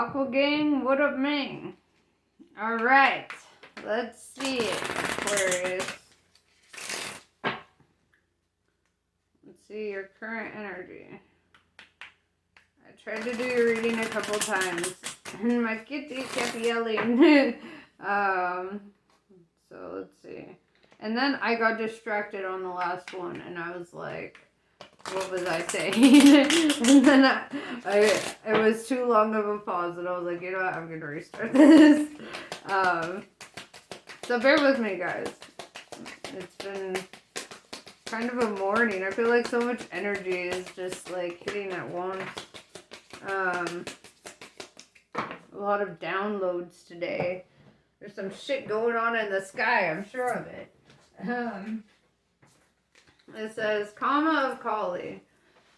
Aqua Gang, what up, man? Alright, let's see it, Aquarius. Let's see your current energy. I tried to do your reading a couple times, and my kitty kept yelling. So let's see. And then I got distracted on the last one, and I was like, what was I saying? And then it was too long of a pause, and I was like, you know what, I'm going to restart this. So bear with me, guys. It's been kind of a morning. I feel like so much energy is just like hitting at once. A lot of downloads today. There's some shit going on in the sky, I'm sure of it. It says, Karma of Kali.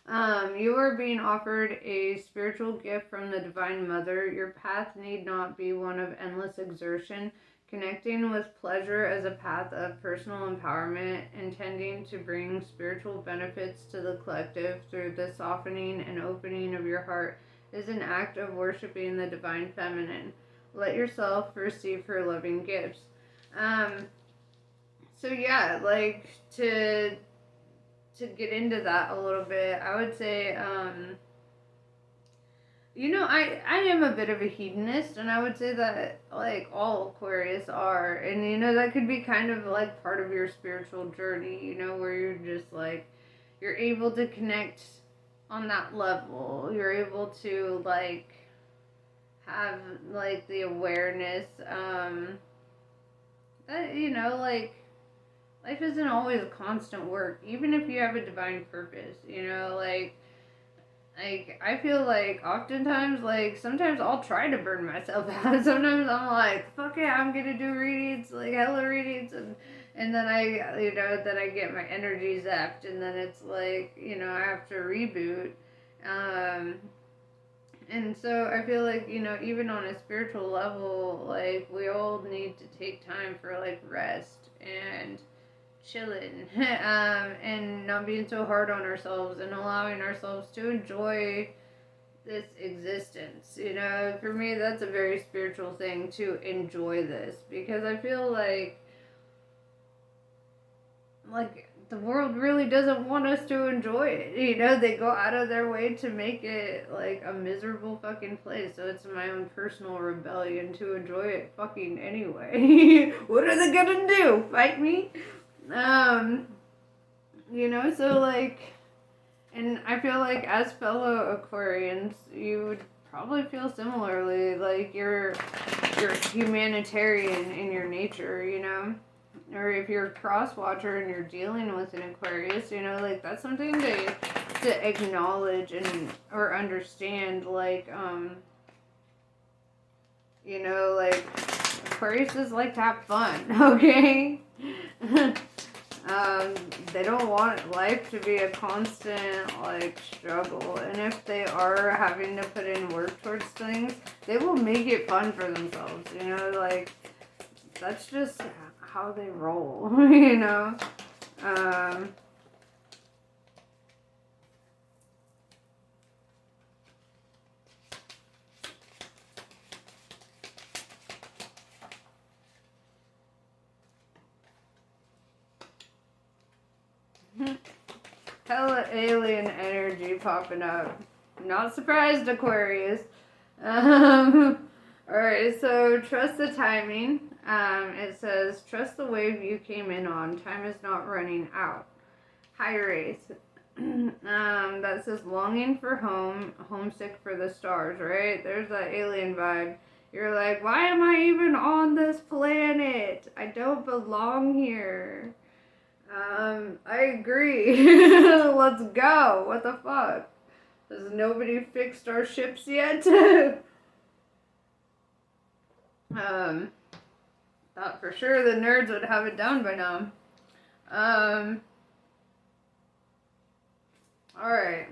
You are being offered a spiritual gift from the Divine Mother. Your path need not be one of endless exertion. Connecting with pleasure as a path of personal empowerment, intending to bring spiritual benefits to the collective through the softening and opening of your heart, is an act of worshiping the Divine Feminine. Let yourself receive her loving gifts. So yeah, like to get into that a little bit, I would say, you know, I am a bit of a hedonist, and I would say that, like, all Aquarius are, and, you know, that could be kind of, like, part of your spiritual journey, you know, where you're just, like, you're able to connect on that level, you're able to, like, have, like, the awareness, that, you know, like, life isn't always a constant work, even if you have a divine purpose, you know, like, I feel like oftentimes, like, sometimes I'll try to burn myself out. Sometimes I'm like, fuck it, I'm gonna do readings, like, hella readings, and then then I get my energy zapped, and then it's like, you know, I have to reboot. And so I feel like, you know, even on a spiritual level, like, we all need to take time for, like, rest and chilling, and not being so hard on ourselves, and allowing ourselves to enjoy this existence. You know, for me, that's a very spiritual thing, to enjoy this, because I feel like the world really doesn't want us to enjoy it. You know, they go out of their way to make it like a miserable fucking place. So it's my own personal rebellion to enjoy it fucking anyway. What are they gonna do? Fight me? You know, so like, and I feel like as fellow Aquarians, you would probably feel similarly, like you're humanitarian in your nature, you know, or if you're a cross watcher and you're dealing with an Aquarius, you know, like that's something to acknowledge and or understand, like, you know, like Aquariuses like to have fun, okay? They don't want life to be a constant, like, struggle. And if they are having to put in work towards things, they will make it fun for themselves, you know? Like, that's just how they roll, you know? Hella alien energy popping up. Not surprised, Aquarius. Alright, so trust the timing. It says, trust the wave you came in on. Time is not running out. Hierophant. That says longing for home, homesick for the stars, right? There's that alien vibe. You're like, why am I even on this planet? I don't belong here. I agree. Let's go. What the fuck? Has nobody fixed our ships yet? Thought for sure the nerds would have it down by now. Alright.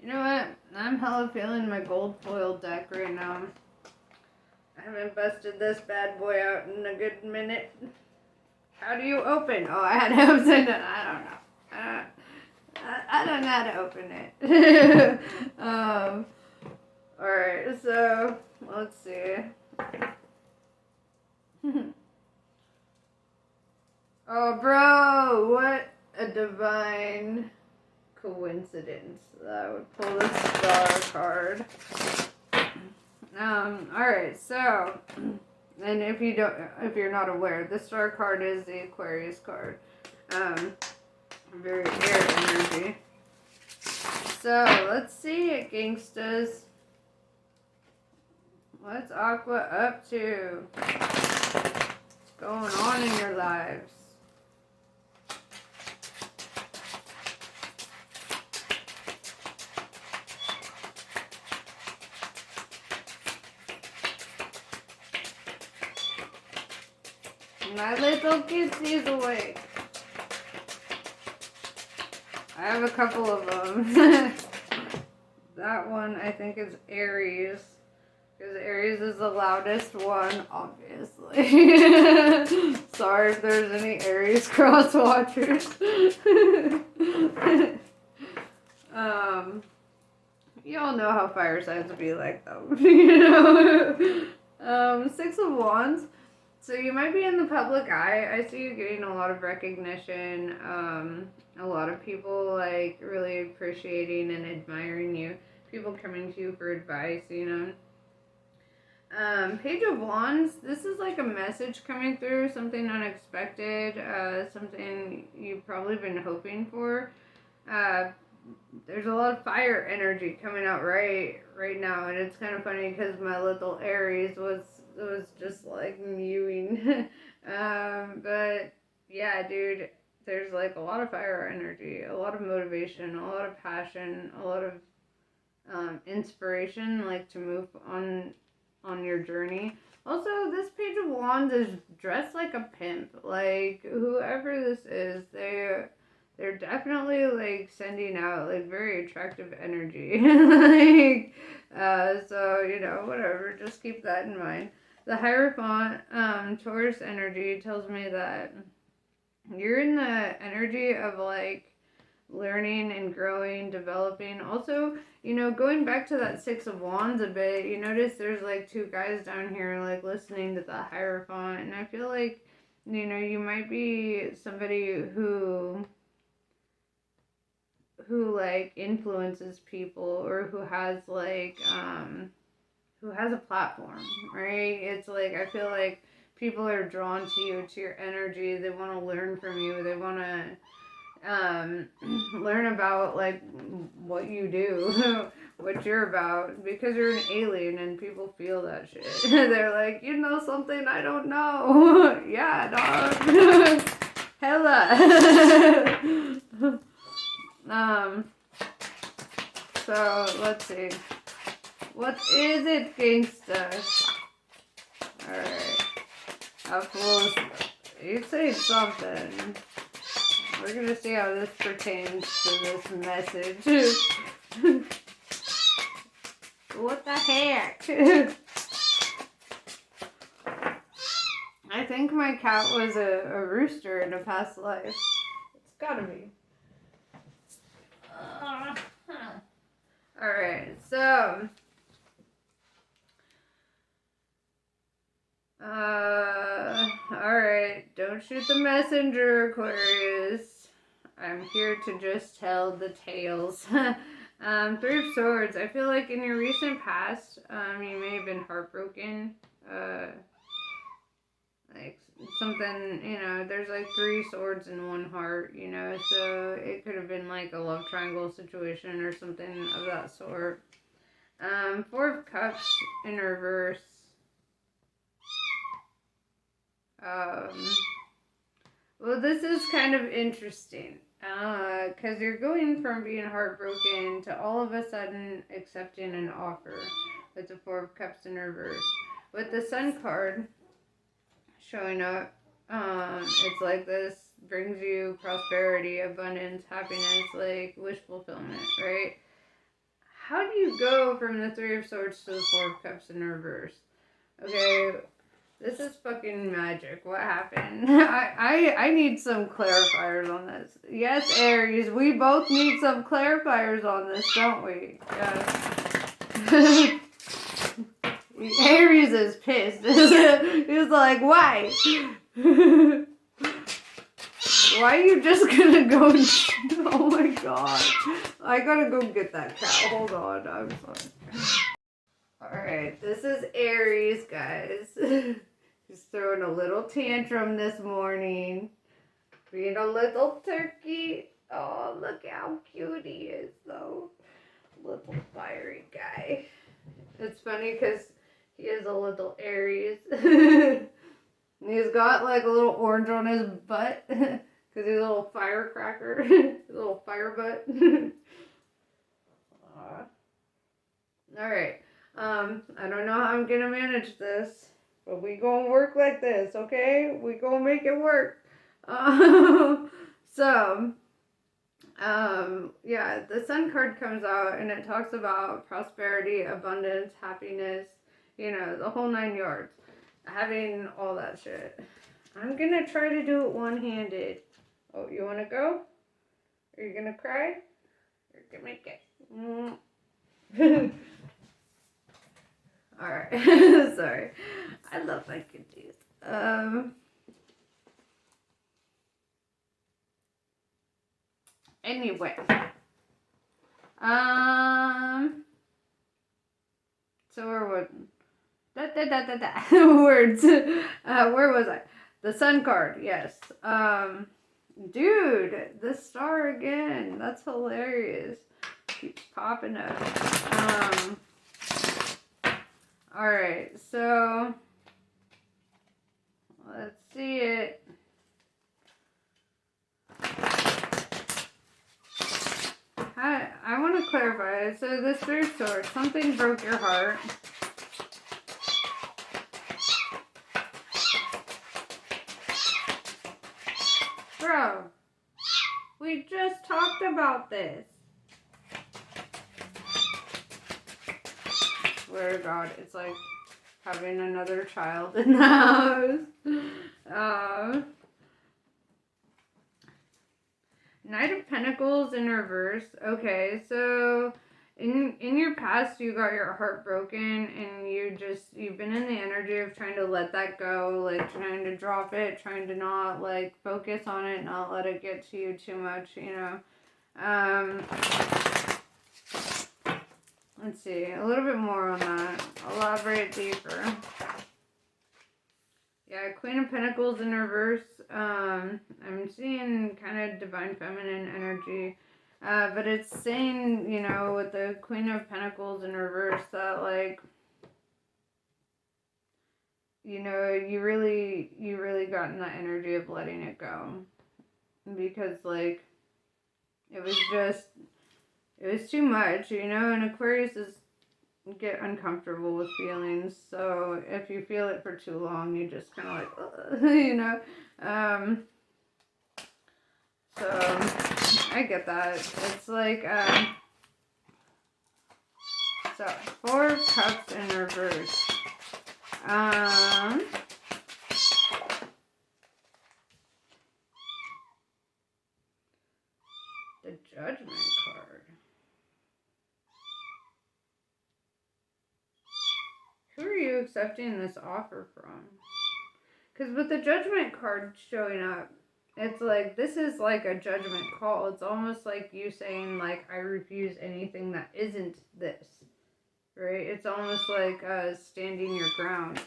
You know what? I'm hella feeling my gold foil deck right now. I haven't busted this bad boy out in a good minute. How do you open? Oh, I had to open it. I don't know. I don't know how to open it. Alright, so let's see. Oh, bro, what a divine coincidence that I would pull this star card. Alright, so, and if you're not aware, the star card is the Aquarius card. Very air energy. So, let's see it, gangstas. What's Aqua up to? What's going on in your lives? My little kissie's awake. I have a couple of them. That one I think is Aries. Because Aries is the loudest one, obviously. Sorry if there's any Aries cross watchers. Y'all know how fire signs be like though. You know? Six of Wands. So you might be in the public eye. I see you getting a lot of recognition. A lot of people like really appreciating and admiring you. People coming to you for advice, you know. Page of Wands, this is like a message coming through, something unexpected, something you've probably been hoping for. There's a lot of fire energy coming out right now, and it's kind of funny because my little Aries was just like mewing. But yeah, dude, there's like a lot of fire energy, a lot of motivation, a lot of passion, a lot of inspiration, like to move on your journey. Also, this Page of Wands is dressed like a pimp. Like, whoever this is, they're definitely, like, sending out, like, very attractive energy. Like, so, you know, whatever. Just keep that in mind. The Hierophant, Taurus energy tells me that you're in the energy of, like, learning and growing, developing. Also, you know, going back to that Six of Wands a bit, you notice there's like two guys down here like listening to the Hierophant, and I feel like, you know, you might be somebody who like influences people, or who has like who has a platform, right? It's like, I feel like people are drawn to you, to your energy. They want to learn from you. They want to learn about like what you do, what you're about, because you're an alien and people feel that shit. They're like, you know something I don't know. Yeah, dog. Hella. So let's see, what is it, gangsta? Alright, you say something. We're gonna see how this pertains to this message. What the heck? I think my cat was a rooster in a past life. It's gotta be. Alright, so. Alright, don't shoot the messenger, Aquarius. I'm here to just tell the tales. Three of Swords. I feel like in your recent past, you may have been heartbroken. Like something, you know, there's like three swords in one heart, you know, so it could have been like a love triangle situation or something of that sort. Four of Cups in reverse. Well, this is kind of interesting, because you're going from being heartbroken to all of a sudden accepting an offer with the Four of Cups in reverse. With the Sun card showing up, it's like this brings you prosperity, abundance, happiness, like wish fulfillment, right? How do you go from the Three of Swords to the Four of Cups in reverse? Okay, This is fucking magic. What happened? I need some clarifiers on this. Yes, Aries, we both need some clarifiers on this, don't we? Yes. Aries is pissed. He's like, why? Why are you just gonna go? Oh my god. I gotta go get that cat. Hold on. I'm sorry. Alright, this is Aries, guys. He's throwing a little tantrum this morning. Being a little turkey. Oh, look how cute he is, though. Little fiery guy. It's funny because he is a little Aries. He's got like a little orange on his butt. Because he's a little firecracker. A little fire butt. Alright. I don't know how I'm going to manage this. But we gonna work like this, okay? We gonna make it work. Yeah, the Sun card comes out and it talks about prosperity, abundance, happiness, you know, the whole 9 yards. Having all that shit. I'm gonna try to do it one-handed. Oh, you wanna go? Are you gonna cry? You're gonna make it. Alright, sorry. I love my kitties. Anyway. So where was words. Where was I? The Sun card, yes. Dude, the star again. That's hilarious. Keeps popping up. Alright, so let's see it. I want to clarify. So this Three of Swords, something broke your heart. Bro, we just talked about this. I swear to God, it's like having another child in the house. Knight of Pentacles in reverse. Okay, so in your past you got your heart broken and you've been in the energy of trying to let that go, like trying to drop it, trying to not like focus on it, not let it get to you too much, you know. Let's see, a little bit more on that. Elaborate deeper. Yeah, Queen of Pentacles in reverse. I'm seeing kind of divine feminine energy. But it's saying, you know, with the Queen of Pentacles in reverse that, like, you know, you really got in that energy of letting it go. Because, like, it was too much, you know, and Aquarius get uncomfortable with feelings, so if you feel it for too long, you just kind of like, you know, so I get that. It's like, so 4 of Cups in reverse. The Judgment card. Who are you accepting this offer from? Because with the Judgment card showing up, it's like, this is like a judgment call. It's almost like you saying, like, I refuse anything that isn't this. Right? It's almost like standing your ground.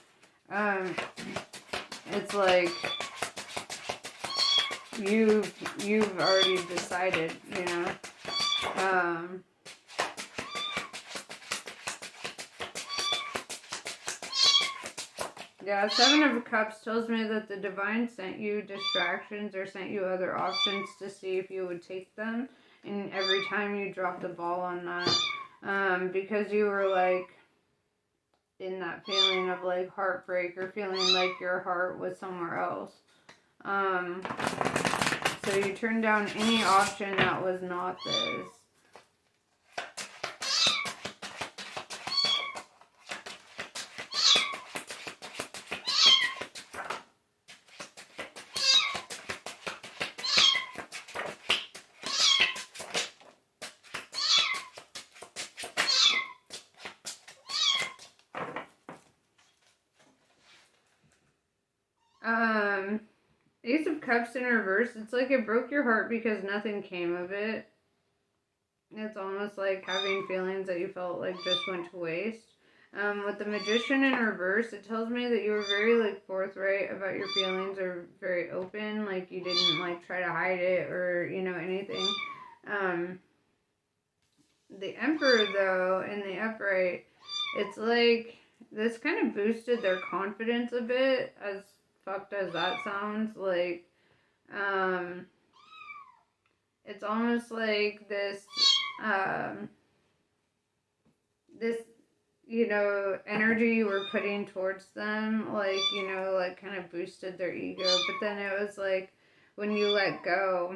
It's like you've already decided, you know. Yeah, 7 of Cups tells me that the Divine sent you distractions or sent you other options to see if you would take them. And every time you dropped the ball on that, because you were like in that feeling of like heartbreak or feeling like your heart was somewhere else. So you turned down any option that was not this. Ace of Cups in reverse, it's like it broke your heart because nothing came of it. It's almost like having feelings that you felt like just went to waste. With the Magician in reverse, it tells me that you were very like forthright about your feelings, or very open, like you didn't like try to hide it or, you know, anything. The Emperor though, in the upright, it's like this kind of boosted their confidence a bit, as fucked as that sounds. Like, it's almost like this, this, you know, energy you were putting towards them, like, you know, like kind of boosted their ego. But then it was like when you let go,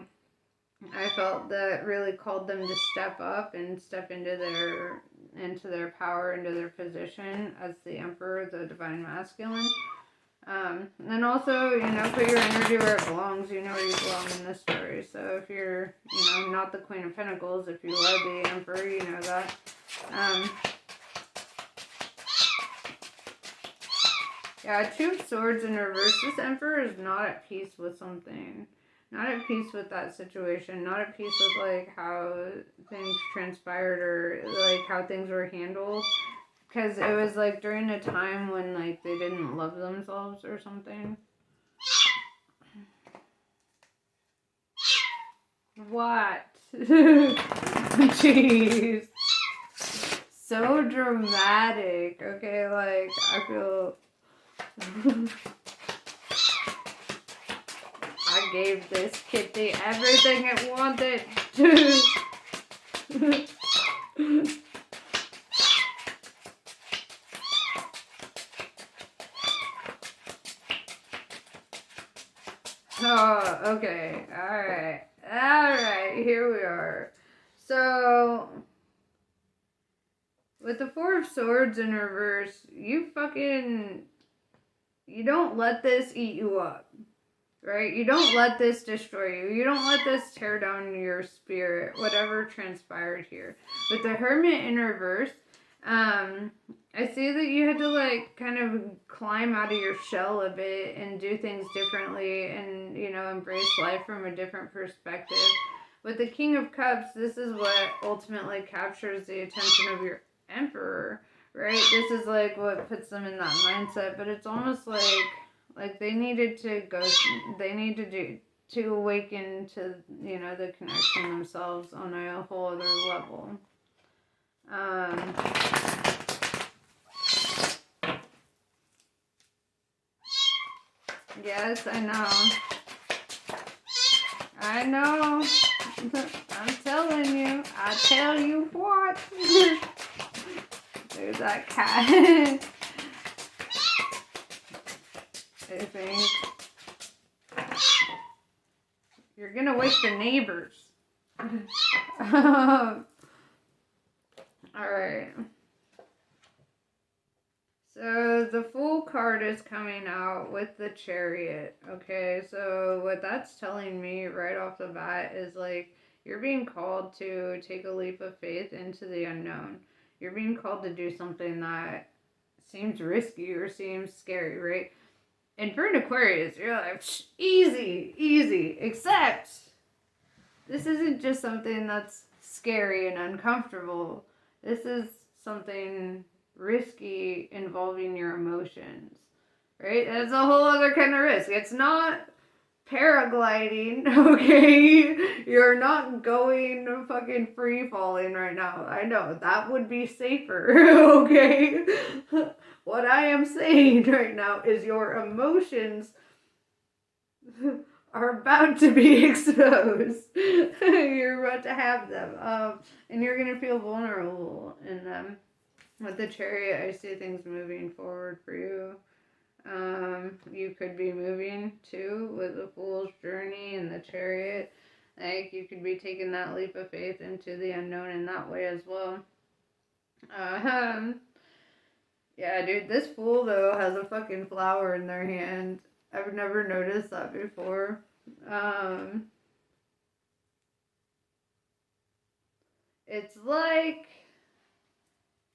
I felt that really called them to step up and step into their power, into their position as the Emperor, the Divine Masculine. And then also, you know, put your energy where it belongs. You know where you belong in this story. So if you're, you know, not the Queen of Pentacles, if you are the Emperor, you know that. Yeah, Two of Swords in reverse. This Emperor is not at peace with something. Not at peace with that situation. Not at peace with, like, how things transpired or, like, how things were handled. Because it was, like, during a time when, like, they didn't love themselves or something. What? Jeez. So dramatic. Okay, like, I feel... I gave this kitty everything it wanted. Oh, okay. Alright. Alright, here we are. So, with the Four of Swords in reverse, you don't let this eat you up. Right? You don't let this destroy you. You don't let this tear down your spirit, whatever transpired here. With the Hermit in reverse, I see that you had to, like, kind of climb out of your shell a bit and do things differently and, you know, embrace life from a different perspective. With the King of Cups, this is what ultimately captures the attention of your Emperor, right? This is, like, what puts them in that mindset, but it's almost like they needed to go, they need to awaken to, you know, the connection themselves on a whole other level. Yes, I know. I know. I'm telling you. I tell you what. There's that cat. I think you're gonna wake the neighbors. Alright. So the Fool card is coming out with the Chariot. Okay, so what that's telling me right off the bat is, like, you're being called to take a leap of faith into the unknown. You're being called to do something that seems risky or seems scary, right? And for an Aquarius, you're like, easy, easy. Except, this isn't just something that's scary and uncomfortable. This is something risky involving your emotions, right? That's a whole other kind of risk. It's not paragliding, okay? You're not going fucking free falling right now. I know, that would be safer, okay? What I am saying right now is your emotions are about to be exposed. You're about to have them. And you're going to feel vulnerable in them. With the Chariot, I see things moving forward for you. You could be moving too with the Fool's Journey and the Chariot. Like, you could be taking that leap of faith into the unknown in that way as well. Yeah, dude, this Fool, though, has a fucking flower in their hand. I've never noticed that before. It's like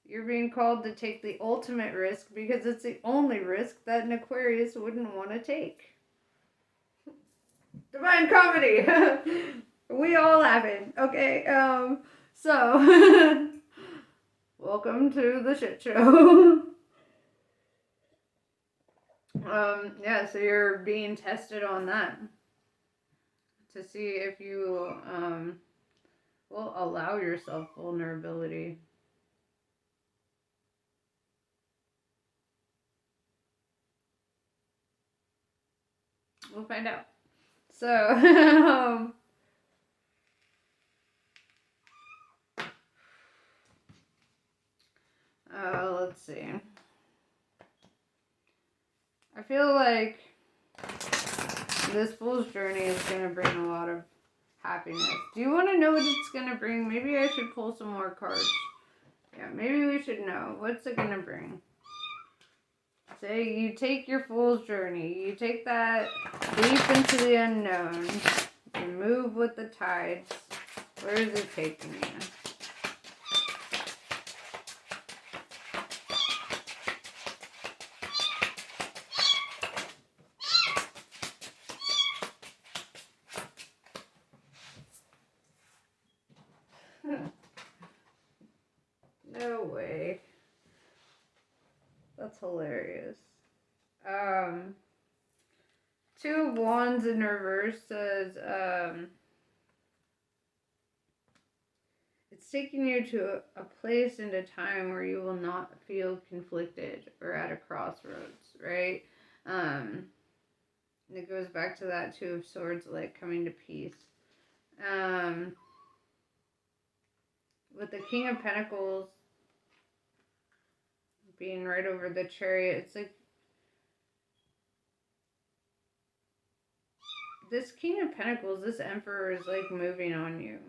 you're being called to take the ultimate risk because it's the only risk that an Aquarius wouldn't want to take. Divine comedy. We all have it. Okay. So welcome to the shit show. Yeah, so you're being tested on that to see if you will allow yourself vulnerability. We'll find out. So let's see. I feel like this fool's journey is going to bring a lot of happiness. Do you want to know what it's going to bring? Maybe I should pull some more cards. Yeah, maybe we should know. What's it going to bring? Say you take your fool's journey. You take that leap into the unknown. You move with the tides. Where is it taking you? No way. That's hilarious. Two of Wands in reverse says, it's taking you to a place and a time where you will not feel conflicted or at a crossroads, right? And it goes back to that Two of Swords, like coming to peace. With the King of Pentacles being right over the Chariot, it's like this King of Pentacles, this Emperor is like moving on you.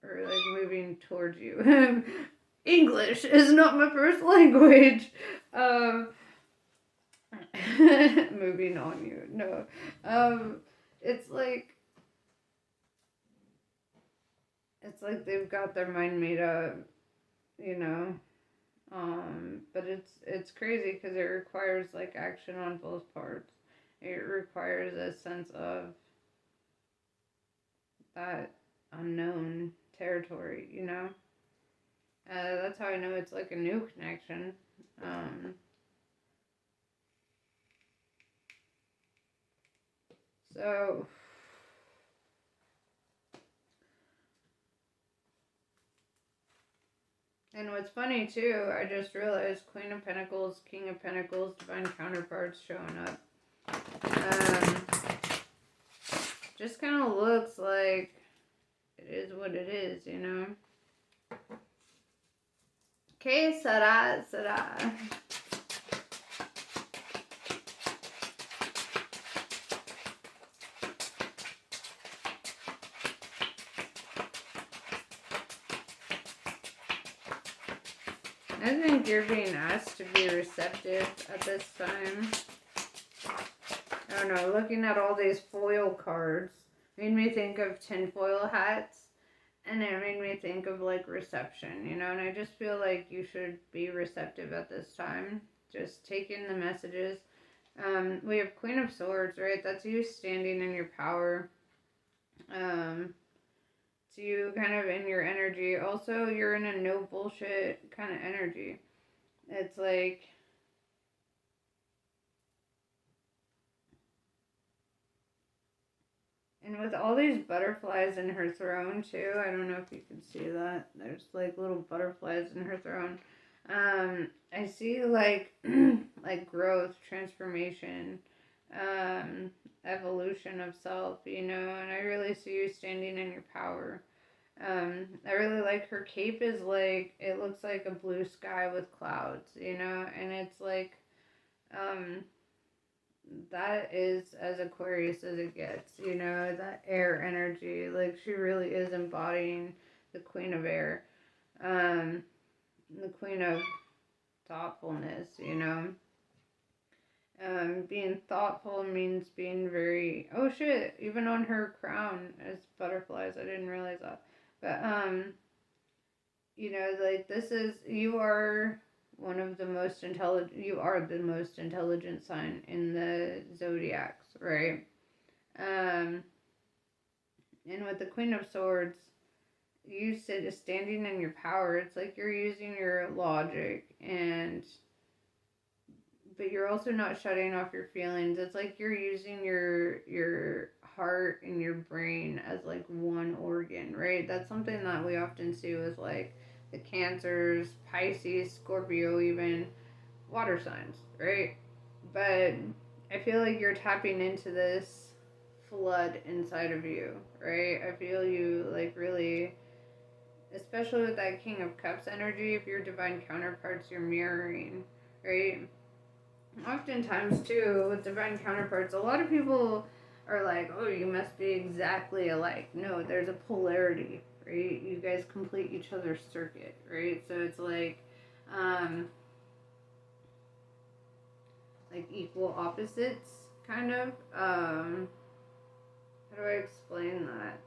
Or like moving towards you. English is not my first language. Moving on you. No. It's like they've got their mind made up, you know. But it's crazy because it requires like action on both parts. It requires a sense of that unknown territory, you know. That's how I know it's like a new connection. So and what's funny too, I just realized Queen of Pentacles, King of Pentacles, divine counterparts showing up. Just kind of looks like it is what it is, you know. Que será, será. I think you're being asked to be receptive at this time. I don't know, looking at all these foil cards made me think of tinfoil hats, and it made me think of like reception, you know, and I just feel like you should be receptive at this time. Just take in the messages. We have Queen of Swords, right? That's you standing in your power. It's you kind of in your energy. Also, you're in a no bullshit kind of energy. It's like, and with all these butterflies in her throne too, I don't know if you can see that. There's like little butterflies in her throne. I see like like growth, transformation, evolution of self, you know, and I really see you standing in your power. I really like her cape is like, it looks like a blue sky with clouds, you know, and it's like, that is as Aquarius as it gets, you know, that air energy. Like, she really is embodying the Queen of Air, the Queen of thoughtfulness, you know. Being thoughtful means being very, oh shit, even on her crown is butterflies. I didn't realize that. But, you know, like, this is, you are one of the most intelligent, you are the most intelligent sign in the zodiacs, right? And with the Queen of Swords, you said standing in your power. It's like you're using your logic, but you're also not shutting off your feelings. It's like you're using your heart and your brain as like one organ, right? That's something that we often see with like the Cancers, Pisces, Scorpio, even water signs, right? But I feel like you're tapping into this flood inside of you, right? I feel you like really, especially with that King of Cups energy, if your divine counterparts you're mirroring, right? Oftentimes, too, with divine counterparts, a lot of people are like, oh, you must be exactly alike. No, there's a polarity, right? You guys complete each other's circuit, right? So it's um, like equal opposites, kind of. How do I explain that?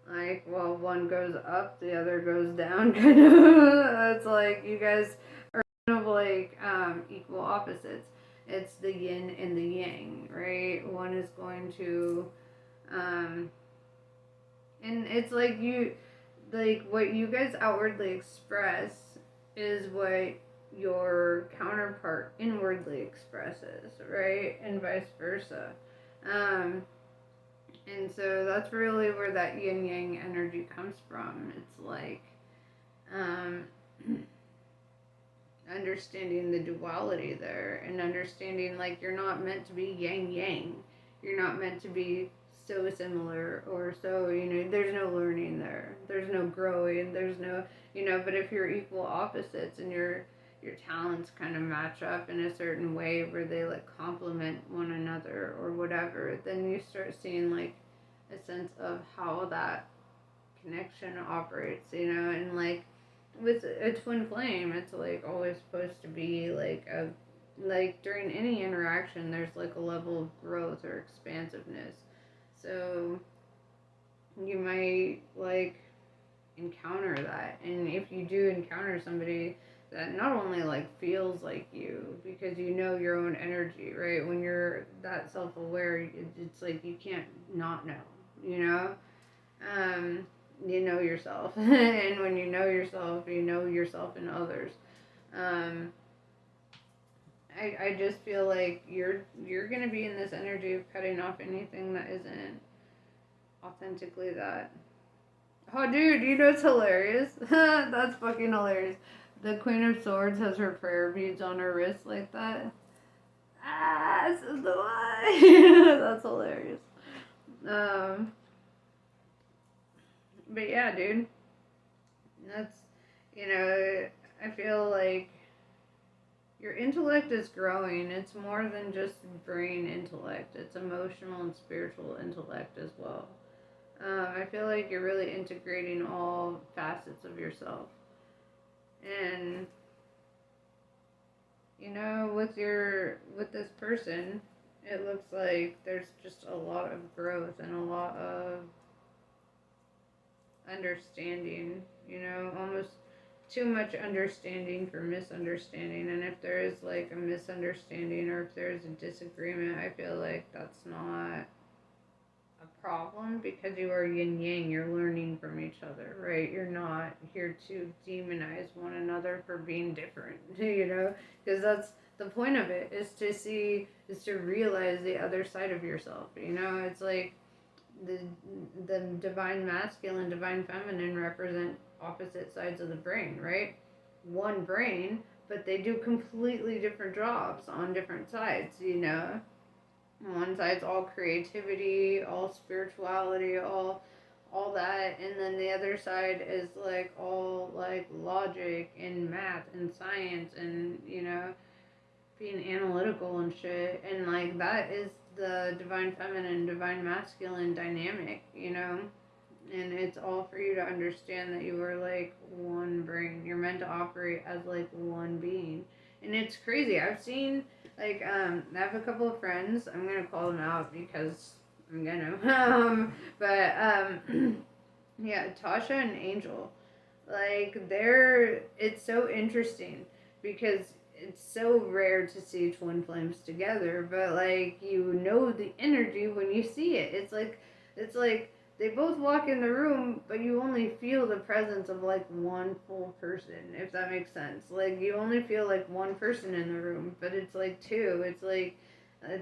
Like, well, one goes up, the other goes down, kind of. It's like you guys are kind of like equal opposites. It's the yin and the yang, right? One is going to, um, and it's like what you guys outwardly express is what your counterpart inwardly expresses, right? And vice versa. Um, and so that's really where that yin yang energy comes from. It's like um, understanding the duality there and understanding like you're not meant to be yang yang. You're not meant to be so similar or so, there's no learning there. There's no growing. There's no, but if you're equal opposites and your talents kind of match up in a certain way where they like complement one another or whatever, then you start seeing like a sense of how that connection operates, and like with a twin flame, it's like always supposed to be like during any interaction, there's like a level of growth or expansiveness. So you might like encounter that, and if you do encounter somebody that not only like feels like you because you know your own energy, right? When you're that self-aware, it's like you can't not know, you know um, you know yourself, and when you know yourself and others. Um, I just feel like you're gonna be in this energy of cutting off anything that isn't authentically that. Oh, dude, it's hilarious. That's fucking hilarious. The Queen of Swords has her prayer beads on her wrist like that. Ah, this is the one. That's hilarious. Um, but yeah, dude, that's I feel like your intellect is growing. It's more than just brain intellect. It's emotional and spiritual intellect as well. I feel like you're really integrating all facets of yourself, and with this person, it looks like there's just a lot of growth and a lot of understanding. Almost too much understanding for misunderstanding. And if there is like a misunderstanding or if there's a disagreement, I feel like that's not a problem because you are yin yang. You're learning from each other, right? You're not here to demonize one another for being different, because that's the point of it is to realize the other side of yourself. It's like the the divine masculine, divine feminine represent opposite sides of the brain, right? One brain, but they do completely different jobs on different sides. One side's all creativity, all spirituality, all that, and then the other side is like all like logic and math and science and being analytical and shit. And like that is the divine feminine, divine masculine dynamic. And it's all for you to understand that you are like one brain. You're meant to operate as like one being. And it's crazy. I've seen like I have a couple of friends. I'm gonna call them out because I'm gonna. But yeah, Tasha and Angel, like it's so interesting because it's so rare to see twin flames together, but like the energy when you see it. It's like they both walk in the room, but you only feel the presence of like one full person, if that makes sense. Like you only feel like one person in the room, but it's like two. It's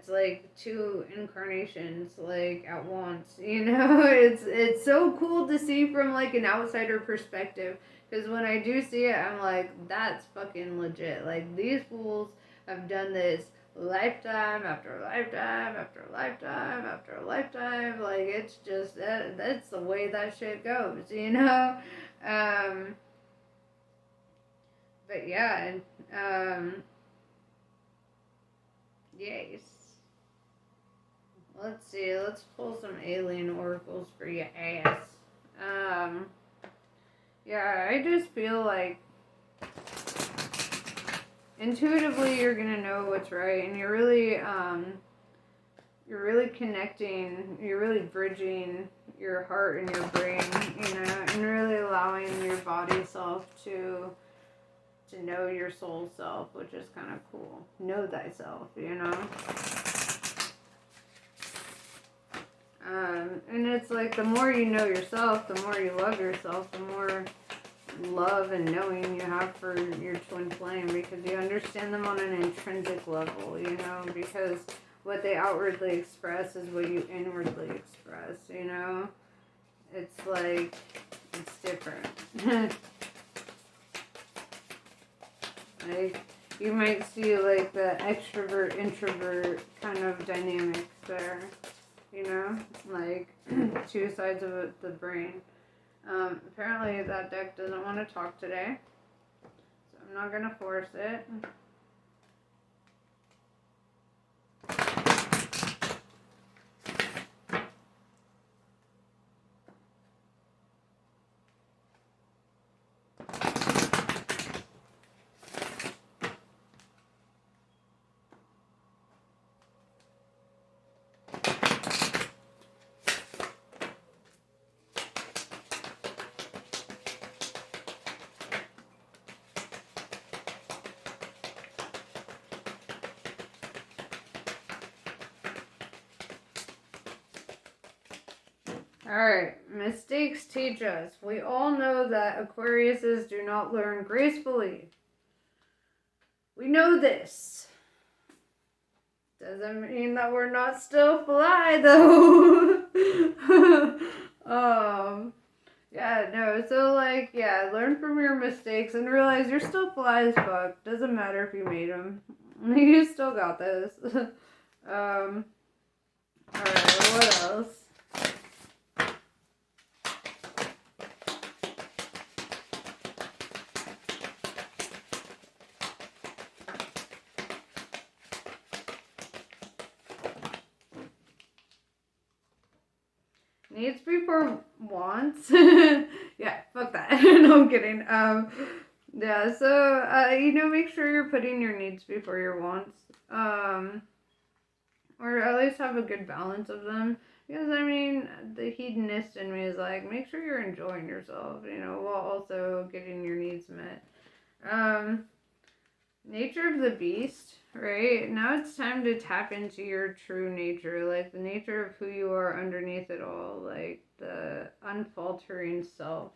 like two incarnations like at once. You know, it's so cool to see from like an outsider perspective. Because when I do see it, I'm like, that's fucking legit. Like these fools have done this lifetime after lifetime after lifetime after lifetime. Like it's just that's the way that shit goes, you know. um but yeah. Yes, let's see, let's pull some alien oracles for your ass. um yeah, I just feel like intuitively you're gonna know what's right, and you're really connecting, you're really bridging your heart and your brain, you know, and really allowing your body self to know your soul self, which is kind of cool. Know thyself, you know. And it's like the more you know yourself, the more you love yourself, the more love and knowing you have for your twin flame, because you understand them on an intrinsic level, you know, because what they outwardly express is what you inwardly express, you know. It's like, it's different. Like, you might see like the extrovert introvert kind of dynamic there, you know, like two sides of the brain. Apparently that deck doesn't want to talk today, so I'm not going to force it. Alright, mistakes teach us. We all know that Aquariuses do not learn gracefully. We know this. Doesn't mean that we're not still fly, though. Yeah, no, so like, yeah, learn from your mistakes and realize you're still fly as fuck. Doesn't matter if you made them. You still got this. Alright, what else? Needs before wants. Yeah, fuck that. No, I'm kidding. Yeah, so, you know, make sure you're putting your needs before your wants. Or at least have a good balance of them. Because, I mean, the hedonist in me is like, make sure you're enjoying yourself, you know, while also getting your needs met. Nature of the beast, right? Now it's time to tap into your true nature, like the nature of who you are underneath it all, like the unfaltering self.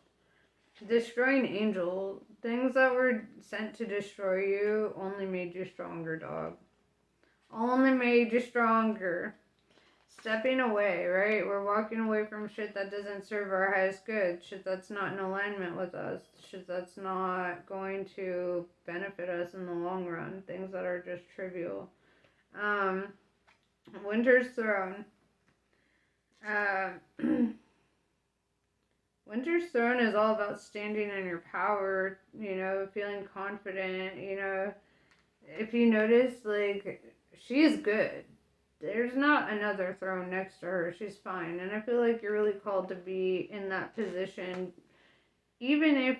Destroying angel, things that were sent to destroy you only made you stronger, dog. Only made you stronger. Stepping away, right? We're walking away from shit that doesn't serve our highest good, shit that's not in alignment with us, shit that's not going to benefit us in the long run, things that are just trivial. Winter's Throne. Winter's Throne is all about standing in your power, you know, feeling confident, you know. If you notice, like, she is good. There's not another throne next to her. She's fine. And I feel like you're really called to be in that position. Even if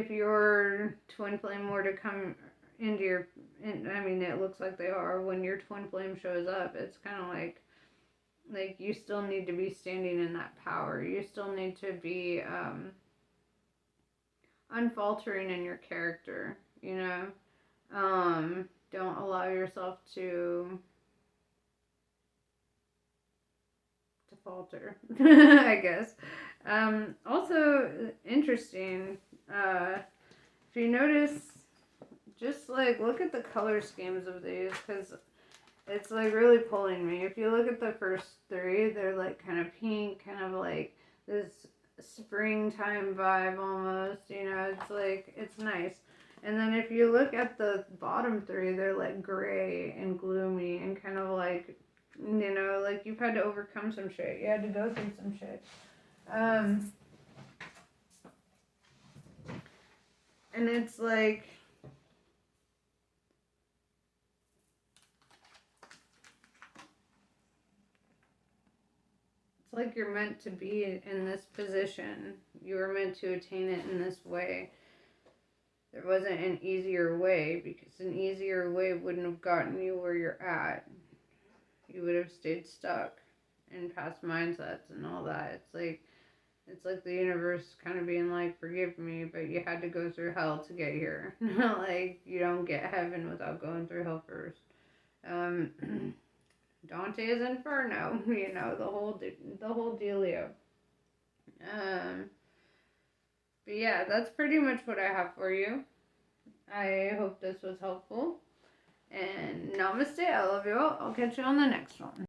your twin flame were to come into your, I mean, it looks like they are, when your twin flame shows up, it's kind of like you still need to be standing in that power. You still need to be unfaltering in your character, you know? Don't allow yourself to falter, I guess. Also, interesting, if you notice, just like look at the color schemes of these, because it's like really pulling me. If you look at the first three, they're like kind of pink, kind of like this springtime vibe almost, you know, it's like, it's nice. And then if you look at the bottom three, they're like gray and gloomy and kind of like, you know, like you've had to overcome some shit. You had to go through some shit. And it's like, it's like you're meant to be in this position. You were meant to attain it in this way. There wasn't an easier way, because an easier way wouldn't have gotten you where you're at. You would have stayed stuck in past mindsets and all that. It's like the universe kind of being like, forgive me, but you had to go through hell to get here. Like, you don't get heaven without going through hell first. Dante's Inferno, you know, the whole dealio. But yeah, that's pretty much what I have for you. I hope this was helpful. And namaste, I love you all. I'll catch you on the next one.